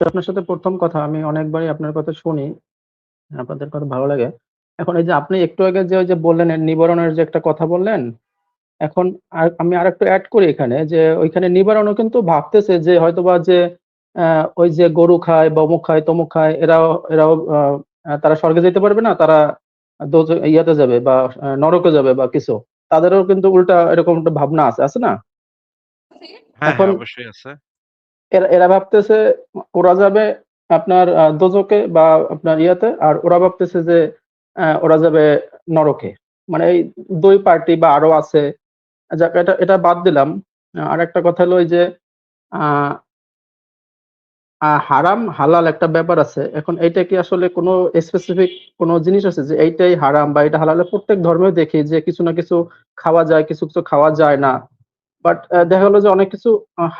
তো আপনার সাথে ১ম কথা আমি অনেকবারই আপনার কথা শুনি। আপনাদের কথা ভালো লাগে। এখন এই যে আপনি একটু আগে যে ওই যে বললেন নিবারণের যে একটা কথা বললেন, এখন আমি আরেকটু এড করি এখানে যে ওইখানে নিবারণও কিন্তু ভাবতেছে যে হয়তোবা যে ওই যে গরু খায় বা অমুক খায়, তমুক খায় এরাও তারা স্বর্গে যেতে পারবে না। তারা ইয়াতে যাবে বা নরকে যাবে বা কিছু। তাদেরও কিন্তু উল্টা এরকম একটা ভাবনা আছে, আছে না? হ্যাঁ, এখন হ্যাঁ, অবশ্যই আছে। এরা ভাবতেছে ওরা যাবে আপনার দোজখে বা আপনার ইয়াতে। আর ওরা ভাবতেছে যে ওরা যাবে নরকে। মানে এই ২ পার্টি বা আরো আছে। যাক এটা বাদ দিলাম। আরেকটা কথা হলো ওই যে আ হারাম হালাল একটা ব্যাপার আছে। এখন এইটা কি আসলে কোনো স্পেসিফিক কোনো জিনিস আছে যে এইটাই হারাম বা এটা হালাল? প্রত্যেক ধর্মেও দেখি যে কিছু না কিছু খাওয়া যায়, কিছু, কিছু খাওয়া যায় না। বাট দেখা গেল যে অনেক কিছু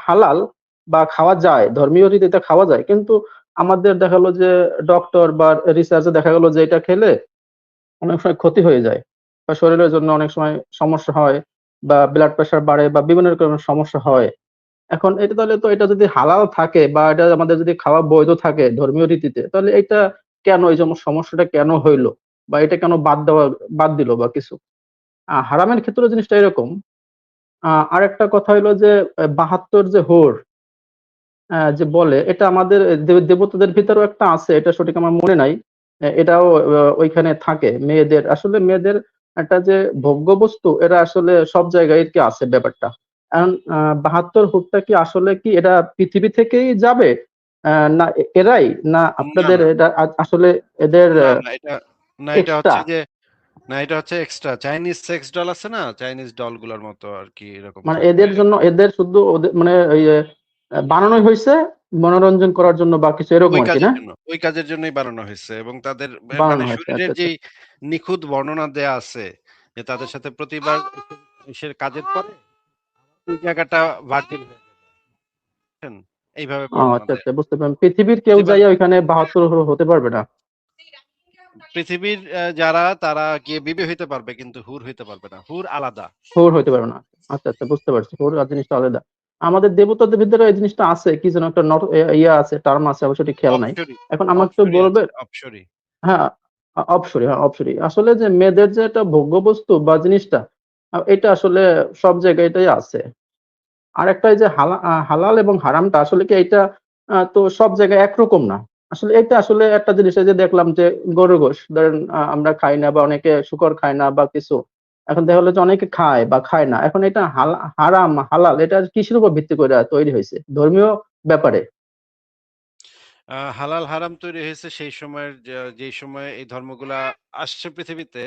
হালাল বা খাওয়া যায়, ধর্মীয় রীতিতে খাওয়া যায়। কিন্তু আমাদের দেখা গেল যে ডক্টর বা রিসার্চ এ দেখা গেল যে এটা খেলে অনেক সময় ক্ষতি হয়ে যায়। বা শরীরের জন্য অনেক সময় সমস্যা হয় বা ব্লাড প্রেশার বাড়ে বা বিভিন্ন রকমের সমস্যা হয়। এখন এটা তাহলে তো এটা যদি হালাল থাকে বা এটা আমাদের যদি খাওয়া বৈধ থাকে ধর্মীয় রীতিতে, তাহলে এটা কেন এই সমস্যাটা কেন হইল? বা এটা কেন বাদ দিল বা কিছু? হারামের ক্ষেত্রেও জিনিসটা এরকম। আরেকটা কথা হইলো যে ৭২ যে হোর যে বলে এটা আমাদের দেবতাদের ভিতরেও একটা আছে। এটা সঠিক আমার মনে নাই। এটাও ওইখানে থাকে। মেয়েদের একটা যে ভোগ্য বস্তু এরা আসলে সব জায়গায় কি আছে ব্যাপারটা। এখন ৭২ হুরটা কি আসলে কি এটা পৃথিবী থেকেই যাবে? আ না এরাই? না না, আপনাদের না, এটা আসলে এদের না, না, এটা এক্সট্রা? হচ্ছে যে না এটা হচ্ছে এক্সট্রা চাইনিজ সেক্স ডল আছে না? চাইনিজ ডল গুলার মতো আরকি এরকম মানে থাকবে। এদের জন্য এদের শুধু মানে ওই বানানোই হইছে মনোরঞ্জন করার জন্য বা কিছু এরকম আরকি না? ওই কাজের জন্যই বানানো হইছে এবং তাদের মানে বানানো হয়েছে। শরীরের আচ্ছা, আচ্ছা। যেই নিখুঁত বর্ণনা দেয়া আছে যে তাদের সাথে প্রতিবার ইসের কাজের পরে ওই জায়গাটা ভার্জিন হয়ে যাচ্ছেন। এইভাবে ও বর্ণনা আচ্ছা, দেয়। আচ্ছা বুঝতে পারলাম। পৃথিবীর কেউ প্রতিবার যাইয়া ওইখানে ৭২ হতে পারবে না। পৃথিবীর যারা তারা গিয়ে বিবে হইতে পারবে কিন্তু হুর হইতে পারবে না। হুর আলাদা। হুর হইতে পারবে না। আচ্ছা, আচ্ছা বুঝতে পারছি। হুর আর জিনিসটা আলাদা। আমাদের দেবতাদের ভিতরে এই জিনিসটা আছে। কি যেন একটা ইয়া আছে, টার্ম আছে অবশ্য ঠিক খেয়াল নাই। অপসরি, এখন আমাকে একটু অপসরি আছে, বলবেন অপসরি। হ্যাঁ, অপসরি হ্যাঁ, অপসরি। আসলে যে মেয়েদের যে একটা ভোগ্য বস্তু বা জিনিসটা এটা আসলে সব জায়গায় এটাই আছে। আরেকটা এই যে হালাল এবং হারামটা আসলে কি এইটা তো সব জায়গায় একরকম না। আসলে এটা আসলে একটা জিনিস এই যে দেখলাম যে গরুর গোশ ধরেন আমরা খাই না বা অনেকে শূকর খায় না বা কিছু। এখন দেখা গেল যে অনেকে খায় বা খায় না। এখন এটা হারাম, হালাল এটা কিসের উপর ভিত্তি কইরা তৈরি হইছে? ধর্মীয় ব্যাপারে। হালাল হারাম তৈরি হয়েছে সেই সময়ের যেই সময়ে এই ধর্মগুলা আসছে পৃথিবীতে,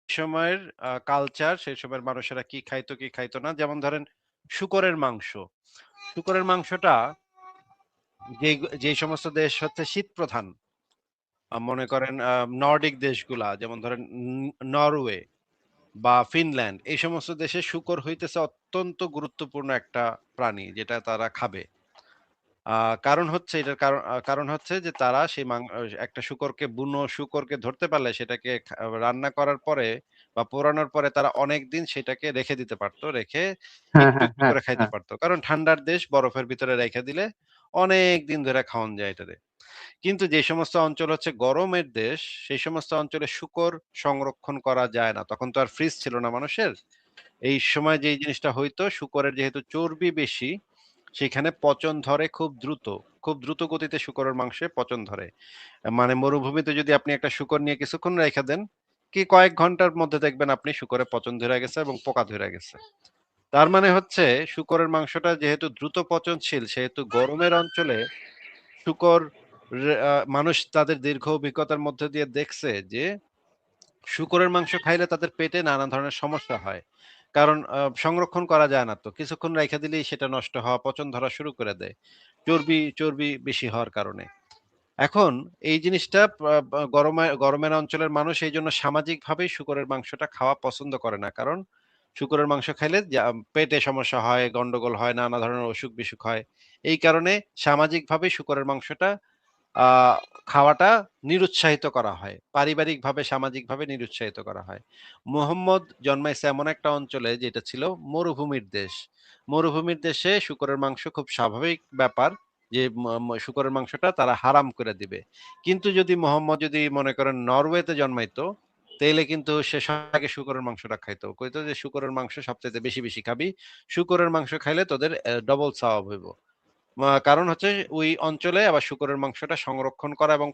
সেই সময়ের কালচার, সেই সময়ের মানুষেরা কি খাইতো, কি খাইতো না। যেমন ধরেন শূকরের মাংস। শূকরের মাংসটা যেই সমস্ত দেশ হচ্ছে শীত প্রধান, মনে করেন নর্ডিক দেশগুলা যেমন ধরেন নরওয়ে বা ফিনল্যান্ড এই সমস্ত দেশে শূকর হইতেছে অত্যন্ত গুরুত্বপূর্ণ একটা প্রাণী যেটা তারা খাবে। কারণ হচ্ছে এটার কারণ হচ্ছে যে তারা সেই একটা বুনো শূকরকে ধরতে পারলে সেটাকে রান্না করার পরে বা পোড়ানোর পরে তারা অনেকদিন সেটাকে রেখে দিতে পারত। রেখে হ্যাঁ, একটু, হ্যাঁ, একটু হ্যাঁ, করে খাইতে হ্যাঁ। পারত। কারণ ঠান্ডার দেশ বরফের ভিতরে রেখে দিলে অনেক দিন ধরে খাওয়ান যায় এটারে। কিন্তু যে সমস্ত অঞ্চল হচ্ছে গরমের দেশ, সেই সমস্ত অঞ্চলে শূকর সংরক্ষণ করা যায় না। তখন তো আর ফ্রিজ ছিল না মানুষের। এই সময় যেই জিনিসটা হইতো শূকরের যেহেতু চর্বি বেশি, সেখানে পচন ধরে খুব দ্রুত। খুব দ্রুত গতিতে শূকরের মাংসে পচন ধরে। মানে মরুভূমিতে যদি আপনি একটা শূকর নিয়ে কিছুক্ষণ রেখে দেন, কি কয়েক ঘন্টার মধ্যে দেখবেন আপনি শূকরে পচন ধইরা গেছে এবং পোকা ধইরা গেছে। তার মানে হচ্ছে শূকরের মাংসটা যেহেতু দ্রুত পচনশীল, সেহেতু গরমের অঞ্চলে শূকর মানুষ তাদের দীর্ঘ অভিজ্ঞতার মধ্যে দিয়ে দেখছে যে শূকরের মাংস খাইলে তাদের পেটে নানা ধরনের সমস্যা হয়। কারণ সংরক্ষণ করা যায় না তো। কিছুক্ষণ রাইখা দিলেই সেটা নষ্ট হওয়া, পচন ধরা শুরু করে দেয়। চর্বি বেশি হওয়ার কারণে। এখন এই জিনিসটা গরমের অঞ্চলের মানুষ এইজন্য সামাজিকভাবেই শূকরের মাংসটা খাওয়া পছন্দ করে না। কারণ শূকরের মাংস খাইলে পেটে সমস্যা হয়, গন্ডগোল হয়, নানা ধরনের অসুখ-বিসুখ হয়। এই কারণে সামাজিকভাবেই শূকরের মাংসটা আ খাওয়াটা নিরুৎসাহিত করা হয়। পারিবারিকভাবে, সামাজিকভাবে নিরুৎসাহিত করা হয়। মুহাম্মদ জন্মাইছে এমন একটা অঞ্চলে যেটা ছিল মরুভূমির দেশ। মরুভূমির দেশে শূকরের মাংস খুব স্বাভাবিক ব্যাপার যে শূকরের মাংসটা তারা হারাম করে দিবে। কিন্তু যদি মোহাম্মদ যদি মনে করেন নরওয়েতে জন্মাইতো, তাইলে কিন্তু সে সবাইকে শূকরের মাংসটা খাইতো। কইতো যে শূকরের মাংস সবচাইতে বেশি, বেশি খাবি। শূকরের মাংস খাইলে তোদের ডবল সওয়াব হইব। কারণ হচ্ছে ওই অঞ্চলে আবার শূকরের মাংসটা সংরক্ষণ করা এবং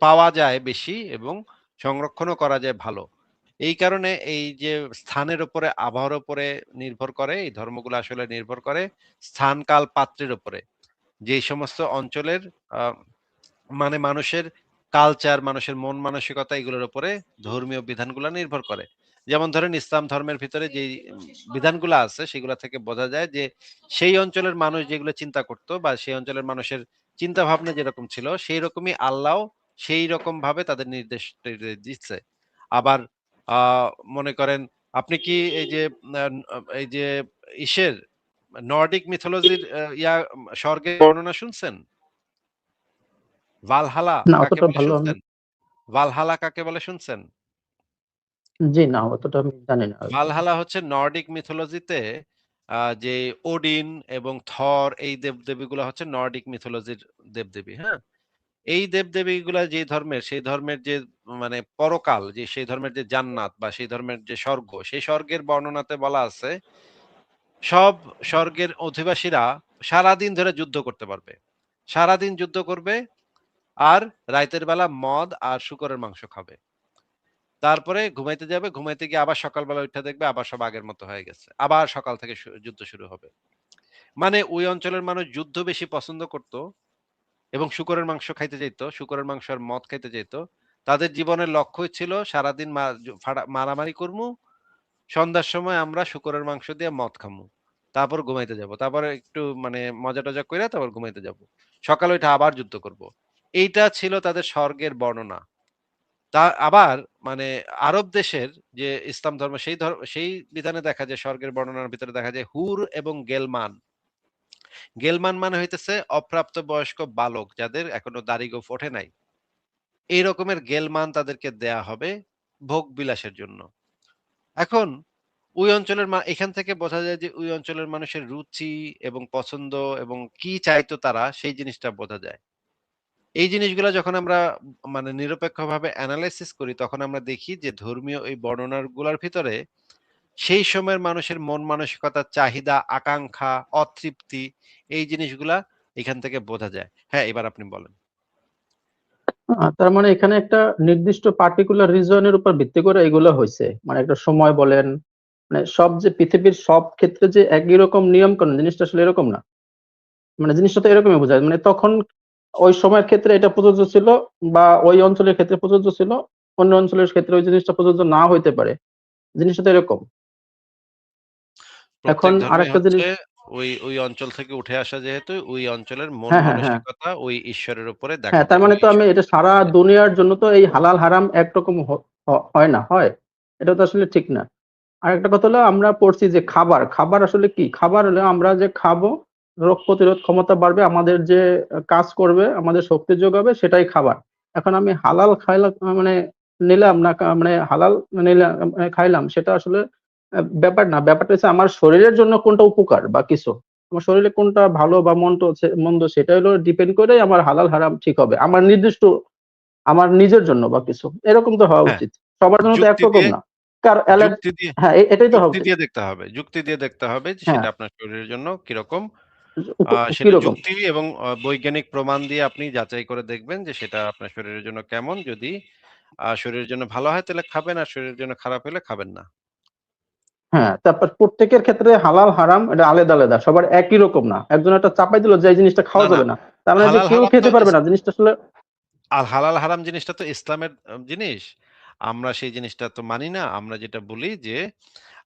পাওয়া যায় বেশি এবং সংরক্ষণও করা যায় ভালো। এই কারণে এই যে স্থানের উপরে, আবহাওয়ার উপরে নির্ভর করে, এই ধর্মগুলো আসলে নির্ভর করে স্থান, কাল, পাত্রের উপরে। যেই সমস্ত অঞ্চলের আ মানে মানুষের কালচার, মানুষের মন মানসিকতা এগুলোর উপরে ধর্মীয় বিধানগুলা নির্ভর করে। যেমন ধরেন ইসলাম ধর্মের ভিতরে যেই বিধানগুলা আছে সেগুলা থেকে বোঝা যায় যে সেই অঞ্চলের মানুষ যেগুলো চিন্তা করত বা সেই অঞ্চলের মানুষের চিন্তা ভাবনা যেরকম ছিল সেই রকমই আল্লাহও সেই রকম ভাবে তাদের নির্দেশ দিচ্ছে। আবার মনে করেন আপনি কি এই যে আ এই যে ইসের নর্ডিক মিথোলজির স্বর্গের বর্ণনা শুনছেন? ভালহালা না, কাকে অতটা বলে ভালো আমি শুনছেন? ভালহালা কাকে বলে শুনছেন? জি না, অতটা আমি জানি না আরকি। ভালহালা হচ্ছে নর্ডিক মিথোলজিতে যে ওডিন এবং থর এই দেবদেবীগুলা হচ্ছে নর্ডিক মিথোলজির দেবদেবী, হ্যাঁ? এই দেবদেবীগুলা যে ধর্মের, সেই ধর্মের যে মানে পরকাল, যে সেই ধর্মের যে জান্নাত বা সেই ধর্মের যে স্বর্গ, সেই স্বর্গের বর্ণনাতে বলা আছে, সব স্বর্গের অধিবাসীরা সারাদিন ধরে যুদ্ধ করতে পারবে। সারাদিন যুদ্ধ করবে আর রাইতের বেলা মদ আর শূকরের মাংস খাবে। তারপরে ঘুমাইতে যাবে, ঘুমাইতে গিয়ে আবার সকালবেলা উইঠা দেখবে আবার সব আগের মতো হয়ে গেছে। আবার সকাল থেকে যুদ্ধ শুরু হবে। মানে ওই অঞ্চলের মানুষ যুদ্ধ বেশি পছন্দ করত এবং শূকরের মাংস খাইতে যাইত, শূকরের মাংস আর মদ খাইতে যাইত। তাদের জীবনের লক্ষ্যই ছিল সারাদিন মারামারি করমু, সন্ধ্যার সময় আমরা শূকরের মাংস দিয়ে মদ খামু। তারপর ঘুমাইতে যাব। তারপরে একটু মানে মজা-টজা কইরা তারপর ঘুমাইতে যাব। সকালে উইঠা আবার যুদ্ধ করব। এইটা ছিল তাদের স্বর্গের বর্ণনা। আবার মানে আরব দেশের যে ইসলাম ধর্ম সেই বিধানে দেখা যায় স্বর্গের বর্ণনার ভিতরে দেখা যায় হুর এবং গেলমান। গেলমান মানে হইতেছে অপ্রাপ্ত বয়স্ক বালক যাদের এখনো দাড়ি গোঁফ ওঠে নাই। এই রকমের গেলমান তাদেরকে দেয়া হবে ভোগ বিলাসের জন্য। এখন ওই অঞ্চলের এখান থেকে বোঝা যায় যে ওই অঞ্চলের মানুষের রুচি এবং পছন্দ এবং কি চাইতো তারা সেই জিনিসটা বোঝা যায়। এই জিনিসগুলা যখন আমরা মানে নিরপেক্ষভাবে এনালাইসিস করি তখন আমরা দেখি যে ধর্মীয় এই বর্ণনাগুলার ভিতরে সেই সময়ের মানুষের মন মানসিকতা, চাহিদা, আকাঙ্ক্ষা, অতৃপ্তি এই জিনিসগুলা এখান থেকে বোঝা যায়। হ্যাঁ, এবার আপনি বলেন। তার মানে এখানে একটা নির্দিষ্ট পার্টিকুলার রিজন এর উপর ভিত্তি করে এগুলো হইছে। মানে একটা সময় বলেন, মানে সব যে পৃথিবীর সব ক্ষেত্রে যে একই রকম নিয়ম কানুন জিনিসটা আসলে এরকম না। মানে জিনিসটা তো এরকমই বোঝায়। মানে তখন ওই সময়ের ক্ষেত্রে এটা প্রযোজ্য ছিল বা ওই অঞ্চলের ক্ষেত্রে প্রযোজ্য ছিল। অন্য অঞ্চলের ক্ষেত্রে ওই জিনিসটা প্রযোজ্য নাও হইতে পারে। জিনিসটা তো এরকম। এখন প্রত্যেক ধর্মে আরেকটা হচ্ছে জিনিস ওই অঞ্চল থেকে উঠে আসা যেহেতু ওই অঞ্চলের মন হ্যাঁ, হ্যাঁ, হ্যাঁ। মানসিকতা ওই ঈশ্বরের উপরে দেখা হ্যাঁ, তার যায়। মানে ওই তো আমি ঈশ্বরের এটা উপরে সারা দেখা যায়। দুনিয়ার জন্য তো এই হালাল হারাম একরকম হয় না, হয়? এটা তো আসলে ঠিক না। আরেকটা কথা হলো আমরা পড়ছি যে খাবার আসলে কি? খাবার হলো আমরা যে খাবো, রোগ প্রতিরোধ ক্ষমতা বাড়বে, আমাদের যে কাজ করবে, আমাদের শক্তি যোগাবে সেটাই খাবার। এখন আমি হালাল খাইলাম মানে নিলাম না মানে হালাল নিলাম খাইলাম সেটা আসলে ব্যাপার না। ব্যাপারটা হচ্ছে আমার শরীরের জন্য কোনটা উপকার বা কিছু। আমার শরীরে কোনটা ভালো বা মন্দ সেটা হলো ডিপেন্ড করে আমার হালাল হারাম ঠিক হবে। আমার নিজের জন্য বা কিছু। এরকম তো হওয়া হ্যাঁ, উচিত। সবার জন্য তো যুক্তি একরকম দিয়ে না। কার এলার যুক্তি দিয়ে হ্যাঁ, এটাই তো হওয়া যুক্তি উচিত। দিয়ে দেখতে হবে। যুক্তি দিয়ে দেখতে হবে যে হ্যাঁ, সেটা আপনার শরীরের জন্য কিরকম। সেটা কিরকম? যুক্তি এবং বৈজ্ঞানিক প্রমাণ দিয়ে আপনি যাচাই করে দেখবেন যে সেটা আপনার শরীরের জন্য কেমন। যদি শরীরের জন্য ভালো হয় তাহলে খাবেন, আর শরীরের জন্য খারাপ হলে খাবেন না। হ্যাঁ, তারপর প্রত্যেকের ক্ষেত্রে হালাল হারাম এটা আলাদা, আলাদা। সবার একই রকম না। একজন একটা চাপাই দিল যে এই জিনিসটা না, খাওয়া না। যাবে না। তার মানে যে হালাল কেউ হারাম তো খেতে পারবে না। জিনিসটা আসলে আর হালাল হারাম জিনিসটা তো ইসলামের জিনিস। আমরা সেই জিনিসটা তো মানি না। আমরা যেটা বলি যে,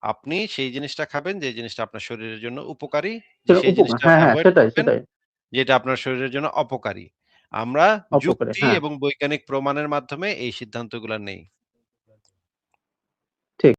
আপনি সেই জিনিসটা খাবেন যে জিনিসটা আপনার শরীরের জন্য উপকারী, যে সেটা সেই উপকার জিনিসটা হ্যাঁ, হ্যাঁ, এভয়েড সেটাই, করবেন সেটাই। যেটা আপনার শরীরের জন্য অপকারী। আমরা অপকারী যুক্তি হ্যাঁ। এবং বৈজ্ঞানিক প্রমাণের মাধ্যমে এই সিদ্ধান্তগুলা নেই।